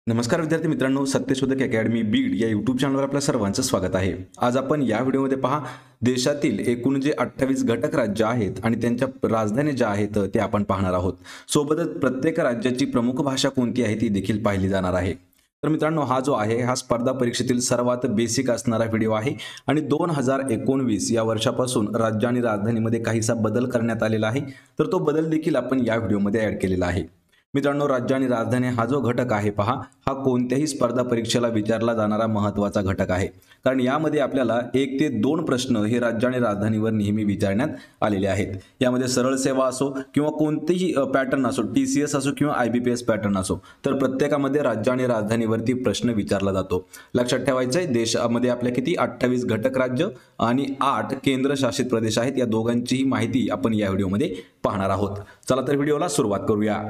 नमस्कार विद्यार्थी मित्रांनो, सत्यशोधक अकॅडमी बीड या यूट्यूब चॅनलवर आपल्या सर्वांचं स्वागत आहे। आज आपण या व्हिडिओमध्ये पहा देशातील एकूण जे 28 घटक राज्य आहेत आणि त्यांच्या राजधानी ज्या आहेत ते आपण पाहणार आहोत। सोबतच प्रत्येक राज्याची प्रमुख भाषा कोणती आहे ती देखील पाहिली जाणार आहे। तर मित्रांनो, हा जो आहे हा स्पर्धा परीक्षेतील सर्वात बेसिक असणारा व्हिडिओ आहे आणि 2019 या वर्षापासून राज्य आणि राजधानीमध्ये काहीसा बदल करण्यात आलेला आहे। तर तो बदल देखील आपण या व्हिडिओमध्ये ऍड केलेला आहे। मित्रांनो, राज्य आणि राजधानी हा जो घटक आहे पहा, हा कोणत्याही स्पर्धा परीक्षेला विचारला जाणारा महत्त्वाचा घटक आहे। कारण यामध्ये आपल्याला 1 ते 2 प्रश्न हे राज्य आणि राजधानीवर नेहमी विचारण्यात आलेले आहेत। यामध्ये सरळ सेवा असो किंवा कोणतेही पॅटर्न असो, TCS असो किंवा IBPS पॅटर्न असो, तर प्रत्येकामध्ये राज्य आणि राजधानीवरती प्रश्न विचारला जातो। लक्षात ठेवायचं आहे, देशामध्ये आपल्या किती 28 घटक राज्य आणि 8 केंद्रशासित प्रदेश आहेत। या दोघांचीही माहिती आपण या व्हिडिओमध्ये पाहणार आहोत। चला तर व्हिडिओला सुरुवात करूया।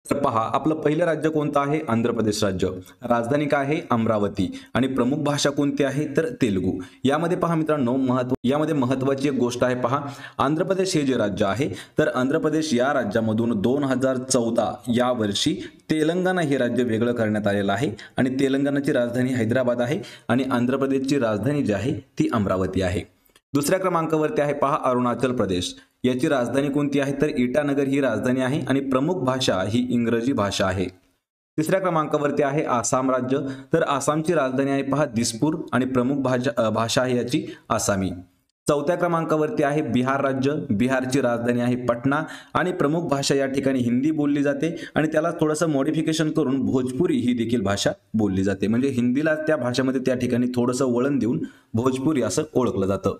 तर पहा, आपलं पहिलं राज्य कोणतं आहे? आंध्र प्रदेश राज्य। राजधानी काय आहे? अमरावती। आणि प्रमुख भाषा कोणती आहे? तर तेलुगू। यामध्ये पहा मित्रांनो, यामध्ये महत्त्वाची एक गोष्ट आहे पहा, आंध्र प्रदेश हे जे राज्य आहे, तर आंध्र प्रदेश या राज्यामधून 2014 या वर्षी तेलंगणा हे राज्य वेगळं करण्यात आलेलं आहे आणि तेलंगणाची राजधानी हैदराबाद आहे आणि आंध्र प्रदेशची राजधानी जी आहे ती अमरावती आहे। दुसऱ्या क्रमांकावरती आहे पहा अरुणाचल प्रदेश। याची राजधानी कोणती आहे? तर इटानगर ही राजधानी आहे आणि प्रमुख भाषा ही इंग्रजी भाषा आहे। तिसऱ्या क्रमांकावरती आहे आसाम राज्य। तर आसामची राजधानी आहे पहा दिसपूर आणि प्रमुख भाषा आहे याची आसामी। चौथ्या क्रमांकावरती आहे बिहार राज्य। बिहारची राजधानी आहे पटना आणि प्रमुख भाषा या ठिकाणी हिंदी बोलली जाते आणि त्याला थोडंसं मॉडिफिकेशन करून भोजपुरी ही देखील भाषा बोलली जाते। म्हणजे हिंदीला त्या भाषेमध्ये त्या ठिकाणी थोडंसं वळण देऊन भोजपुरी असं ओळखलं जातं।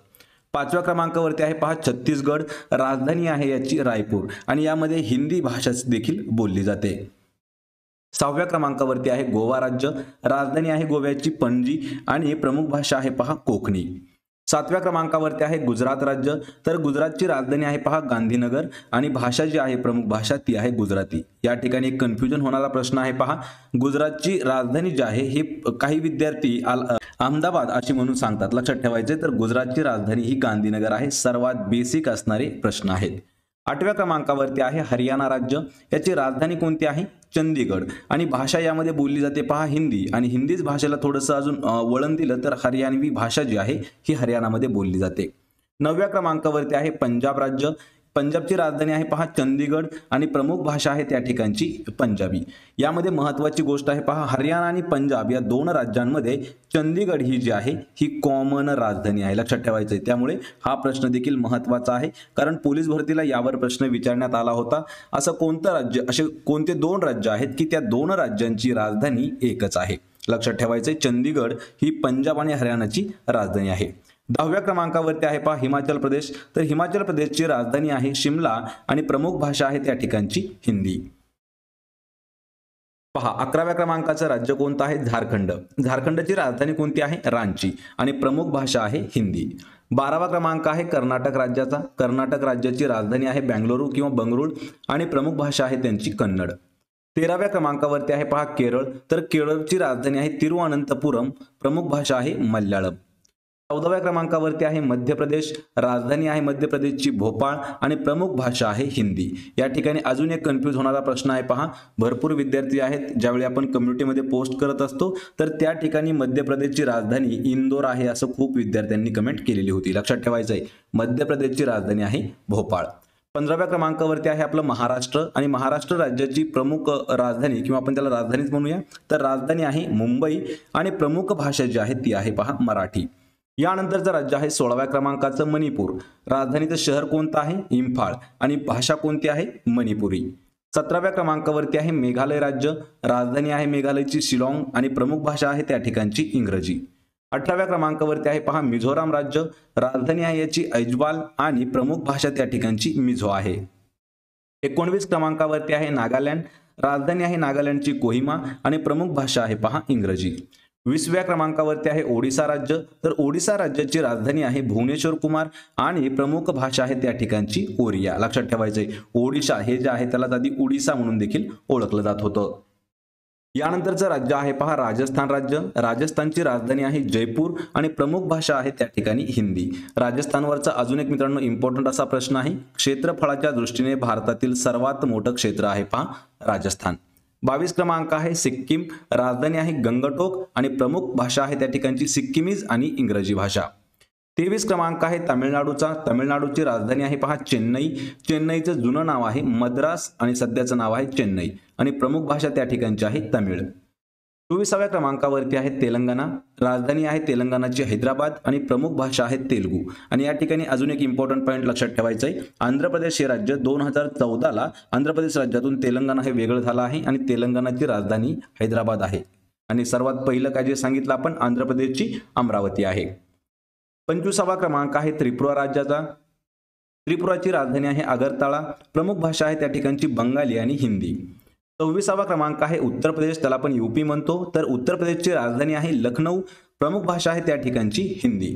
पाचव्या क्रमांकावरती आहे पहा छत्तीसगड। राजधानी आहे याची रायपूर आणि यामध्ये हिंदी भाषा देखील बोलली जाते। सहाव्या क्रमांकावरती आहे गोवा राज्य। राजधानी आहे गोव्याची पणजी आणि प्रमुख भाषा आहे पहा कोकणी। सातव्या क्रमांकावरती आहे गुजरात राज्य। तर गुजरातची राजधानी आहे पहा गांधीनगर आणि भाषा जी आहे प्रमुख भाषा ती आहे गुजराती। या ठिकाणी एक कन्फ्युजन होणारा प्रश्न आहे पहा, गुजरातची राजधानी जी आहे ही काही विद्यार्थी अहमदाबाद अशी म्हणून सांगतात। लक्षात ठेवायचे, तर गुजरातची राजधानी ही गांधीनगर आहे। सर्वात बेसिक असणारे प्रश्न आहेत। आठव्या क्रमांकावरती आहे हरियाणा राज्य। याची राजधानी कोणती आहे? चंदीगड आणि भाषा यामध्ये बोलली जाते पहा हिंदी आणि हिंदीच भाषेला थोडंसं अजून वळण दिलं तर हरियाणवी भाषा जी आहे ही हरियाणामध्ये बोलली जाते। नवव्या क्रमांकावरती आहे पंजाब राज्य। पंजाबची राजधानी आहे पहा चंदीगड आणि प्रमुख भाषा आहे त्या ठिकाणची पंजाबी। यामध्ये महत्त्वाची गोष्ट आहे पहा, हरियाणा आणि पंजाब या दोन राज्यांमध्ये चंदीगड ही जी आहे ही कॉमन राजधानी आहे। लक्षात ठेवायचं आहे, त्यामुळे हा प्रश्न देखील महत्त्वाचा आहे कारण पोलीस भरतीला यावर प्रश्न विचारण्यात आला होता। असं कोणतं राज्य, असे कोणते 2 राज्य आहेत की त्या 2 राज्यांची राजधानी एकच आहे? लक्षात ठेवायचं आहे, चंदीगड ही पंजाब आणि हरियाणाची राजधानी आहे। 10व्या क्रमांकावरती आहे पहा हिमाचल प्रदेश। तर हिमाचल प्रदेशची राजधानी आहे शिमला आणि प्रमुख भाषा आहे त्या ठिकाणची हिंदी। पहा 11व्या क्रमांकाचं राज्य कोणतं आहे? झारखंड। झारखंडची राजधानी कोणती आहे? रांची आणि प्रमुख भाषा आहे हिंदी। 12वा क्रमांक आहे कर्नाटक राज्याचा। कर्नाटक राज्याची राजधानी आहे बेंगळुरू किंवा बंगळूर आणि प्रमुख भाषा आहे त्यांची कन्नड। 13व्या क्रमांकावरती आहे पहा केरळ। तर केरळची राजधानी आहे तिरुवनंतपुरम, प्रमुख भाषा आहे मल्याळम। 14व्या क्रमांकावरती आहे मध्य प्रदेश। राजधानी आहे मध्य प्रदेशची भोपाळ आणि प्रमुख भाषा आहे हिंदी। या ठिकाणी अजून एक कन्फ्यूज होणारा प्रश्न आहे पहा, भरपूर विद्यार्थी आहेत ज्यावेळी आपण कम्युनिटीमध्ये पोस्ट करत असतो तर त्या ठिकाणी मध्य प्रदेशची राजधानी इंदोर आहे असं खूप विद्यार्थ्यांनी कमेंट केलेली होती। लक्षात ठेवायचं आहे, मध्य प्रदेशची राजधानी आहे भोपाळ। 15व्या क्रमांकावरती आहे आपलं महाराष्ट्र आणि महाराष्ट्र राज्याची प्रमुख राजधानी किंवा आपण त्याला राजधानीच म्हणूया, तर राजधानी आहे मुंबई आणि प्रमुख भाषा जी आहे ती आहे पहा मराठी। यानंतरचं राज्य आहे 16व्या क्रमांकाचं मणिपूर। राजधानीचं शहर कोणतं आहे? इम्फाळ आणि भाषा कोणती आहे? मणिपुरी। 17व्या क्रमांकावरती आहे मेघालय राज्य। राजधानी आहे मेघालयची शिलाँग आणि प्रमुख भाषा आहे त्या ठिकाणची इंग्रजी। 18व्या क्रमांकावरती आहे पहा मिझोराम राज्य। राजधानी आहे याची ऐजवाल आणि प्रमुख भाषा त्या ठिकाणची मिझो आहे। 19 क्रमांकावरती आहे नागालँड। राजधानी आहे नागालँडची कोहिमा आणि प्रमुख भाषा आहे पहा इंग्रजी। 20व्या क्रमांकावरती आहे ओडिसा राज्य। तर ओडिसा राज्याची राजधानी आहे भुवनेश्वर कुमार आणि प्रमुख भाषा आहे त्या ठिकाणची ओरिया। लक्षात ठेवायचंय, ओडिशा हे जे आहे त्याला आधी उडीसा म्हणून देखील ओळखलं जात होतं। यानंतरचं राज्य आहे पहा राजस्थान राज्य। राजस्थानची राजधानी आहे जयपूर आणि प्रमुख भाषा आहे त्या ठिकाणी हिंदी। राजस्थानवरचा अजून एक मित्रांनो इम्पॉर्टंट असा प्रश्न आहे, क्षेत्रफळाच्या दृष्टीने भारतातील सर्वात मोठं क्षेत्र आहे पहा राजस्थान। 22 क्रमांक आहे सिक्कीम, राजधानी आहे गंगटोक आणि प्रमुख भाषा आहे त्या ठिकाणची सिक्कीमीज आणि इंग्रजी भाषा. 23 क्रमांक आहे तामिळनाडूचा, तामिळनाडूची राजधानी आहे पहा चेन्नई, चेन्नईचं जुनं नाव आहे मद्रास आणि सध्याचं नाव आहे चेन्नई आणि प्रमुख भाषा त्या ठिकाणची आहे तमिळ. 24व्या क्रमांकावरती आहे तेलंगणा, राजधानी आहे तेलंगणाची हैदराबाद आणि प्रमुख भाषा आहे तेलुगू. आणि या ठिकाणी अजून एक इम्पॉर्टंट पॉईंट लक्षात ठेवायचं आहे, आंध्र प्रदेश हे राज्य 2014ला आंध्र प्रदेश राज्यातून तेलंगणा हे वेगळं झालं आहे आणि तेलंगणाची राजधानी हैदराबाद आहे. आणि सर्वात पहिलं काय जे सांगितलं आपण आंध्र प्रदेशची अमरावती आहे. 25वा क्रमांक आहे त्रिपुरा राज्याचा, त्रिपुराची राजधानी आहे अगरताळा, प्रमुख भाषा आहे त्या ठिकाणची बंगाली आणि हिंदी. 26वा क्रमांक आहे उत्तर प्रदेश, त्याला आपण यूपी म्हणतो, तर उत्तर प्रदेशची राजधानी आहे लखनौ, प्रमुख भाषा आहे त्या ठिकाणची हिंदी.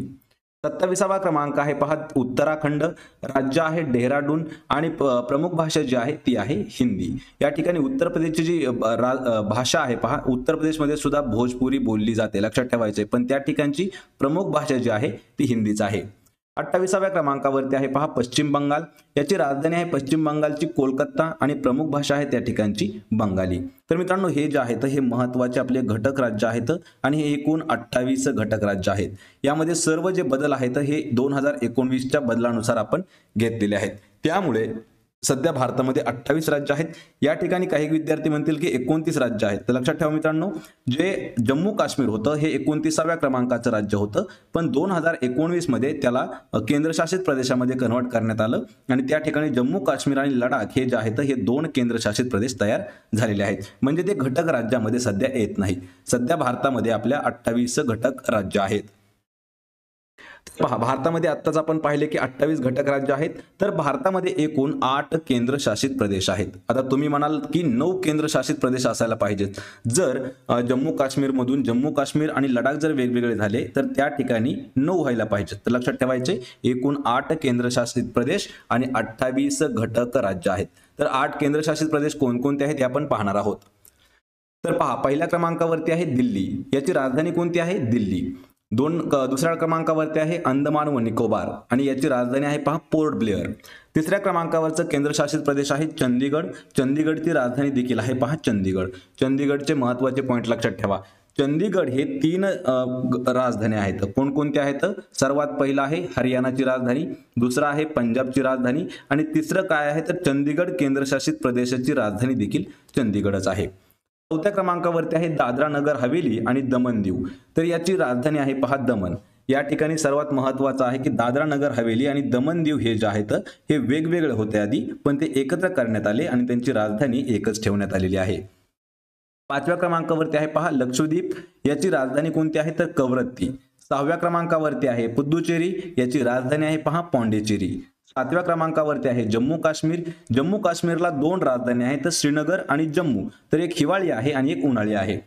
27वा क्रमांक आहे पहा उत्तराखंड, राज्य आहे डेहराडून आणि प्रमुख भाषा जी आहे ती आहे हिंदी. या ठिकाणी उत्तर प्रदेशची जी भाषा आहे पहा, उत्तर प्रदेशमध्ये सुद्धा भोजपुरी बोलली जाते, लक्षात ठेवायचे, पण त्या ठिकाणची प्रमुख भाषा जी आहे ती हिंदीच आहे. 28व्या क्रमांकावरती आहे पहा पश्चिम बंगाल, याची राजधानी आहे पश्चिम बंगालची कोलकाता आणि प्रमुख भाषा आहे त्या ठिकाणची बंगाली. तर मित्रांनो हे जे आहेत हे महत्त्वाचे आपले घटक राज्य आहेत आणि हे एकूण 28 घटक राज्य आहेत. यामध्ये सर्व जे बदल आहेत हे 2019च्या बदलानुसार आपण घेतलेले आहेत. त्यामुळे सध्या भारतामध्ये 28 राज्य आहेत. या ठिकाणी काही विद्यार्थी म्हणतील की 29 राज्य आहेत, तर लक्षात ठेवा मित्रांनो, जे जम्मू काश्मीर होतं हे 29व्या क्रमांकाचं राज्य होतं, पण 2019 मध्ये त्याला केंद्रशासित प्रदेशामध्ये कन्व्हर्ट करण्यात आलं आणि त्या ठिकाणी जम्मू काश्मीर आणि लडाख हे जे आहेत हे 2 केंद्रशासित प्रदेश तयार झालेले आहेत. म्हणजे ते घटक राज्यामध्ये सध्या येत नाही. सध्या भारतामध्ये आपल्या 28 घटक राज्य आहेत. पहा भारतामध्ये आत्ताच आपण पाहिले की 28 घटक राज्य आहेत, तर भारतामध्ये एकूण 8 केंद्रशासित प्रदेश आहेत. आता तुम्ही म्हणाल की 9 केंद्रशासित प्रदेश असायला पाहिजेत. जर जम्मू काश्मीरमधून जम्मू काश्मीर आणि लडाख जर वेगवेगळे झाले तर त्या ठिकाणी 9 व्हायला पाहिजेत. तर लक्षात ठेवायचे एकूण 8 केंद्रशासित प्रदेश आणि 28 घटक राज्य आहेत. तर 8 केंद्रशासित प्रदेश कोणकोणते आहेत हे आपण पाहणार आहोत. तर पहा पहिल्या क्रमांकावरती आहे दिल्ली, याची राजधानी कोणती आहे दिल्ली. दुसऱ्या क्रमांकावरती आहे अंदमान व निकोबार आणि याची राजधानी आहे पहा पोर्ट ब्लेअर. तिसऱ्या क्रमांकावरचं केंद्रशासित प्रदेश आहे चंदीगड, चंदीगडची राजधानी देखील आहे पहा चंदीगड. चंदीगडचे महत्त्वाचे पॉईंट लक्षात ठेवा. चंदीगड हे 3 राजधानी आहेत. कोणकोणत्या आहेत? सर्वात पहिला आहे हरियाणाची राजधानी, दुसरा आहे पंजाबची राजधानी आणि तिसरं काय आहे तर चंदीगड केंद्रशासित प्रदेशाची राजधानी देखील चंदीगडच आहे. 4थ्या क्रमांकावरती आहे दादरा नगर हवेली आणि दमन दीव, तर याची राजधानी आहे पहा दमन. या ठिकाणी सर्वात महत्त्वाचं आहे की दादरा नगर हवेली आणि दमन दीव हे जे आहेत हे वेगवेगळे होते आधी, पण ते एकत्र करण्यात आले आणि त्यांची राजधानी एकच ठेवण्यात आलेली आहे. 5व्या क्रमांकावरती आहे पहा लक्षद्वीप, याची राजधानी कोणती आहे तर कवरत्ती. 6व्या क्रमांकावरती आहे पुद्दुचेरी, याची राजधानी आहे पहा पॉंडिचेरी. 7व्या क्रमांकावरती आहे जम्मू काश्मीर, जम्मू काश्मीरला 2 राजधानी आहेत, श्रीनगर आणि जम्मू, तर एक हिवाळी आहे आणि एक उन्हाळी आहे.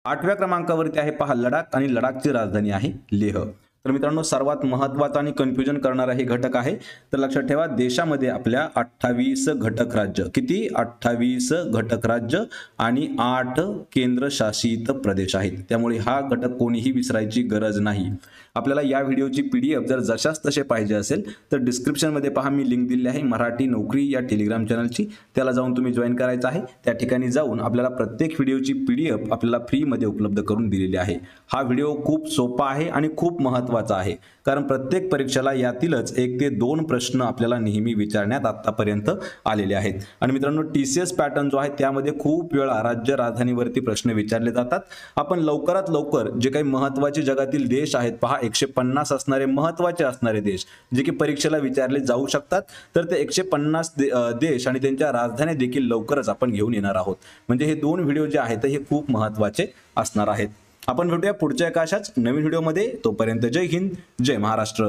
8व्या क्रमांकावरती आहे पहा लडाख आणि लडाखची राजधानी आहे लेह. तर मित्रांनो सर्वात महत्त्वाचा आणि कन्फ्युजन करणारा हे घटक आहे. तर लक्षात ठेवा देशामध्ये आपल्या 28 घटक राज्य, किती 28 घटक राज्य आणि 8 केंद्रशासित प्रदेश आहेत. त्यामुळे हा घटक कोणीही विसरायची गरज नाही. आपल्याला या व्हिडिओची PDF जर जशाच तसे पाहिजे असेल तर डिस्क्रिप्शनमध्ये पहा मी लिंक दिली आहे मराठी नोकरी या टेलिग्राम चॅनलची, त्याला जाऊन तुम्ही जॉईन करायचं आहे. त्या ठिकाणी जाऊन आपल्याला प्रत्येक व्हिडिओची PDF आपल्याला फ्रीमध्ये उपलब्ध करून दिलेली आहे. हा व्हिडिओ खूप सोपा आहे आणि खूप महत्त्वाचा आहे, कारण प्रत्येक परीक्षेला यातीलच 1 ते 2 प्रश्न आपल्याला नेहमी विचारण्यात आतापर्यंत आलेले आहेत. आणि मित्रांनो TCS पॅटर्न जो आहे त्यामध्ये खूप वेळा राज्य राजधानीवरती प्रश्न विचारले जातात. आपण लवकरात लवकर जे काही महत्त्वाचे जगातील देश आहेत पहा 150 असणारे महत्त्वाचे असणारे देश जे की परीक्षेला विचारले जाऊ शकतात, तर ते 150 देश आणि त्यांच्या राजधान्या देखील लवकरच आपण घेऊन येणार आहोत. म्हणजे हे 2 व्हिडिओ जे आहेत हे खूप महत्त्वाचे असणार आहेत. आपण भेटूया पुढच्या एका अशाच नवीन व्हिडिओमध्ये. तोपर्यंत जय हिंद, जय महाराष्ट्र.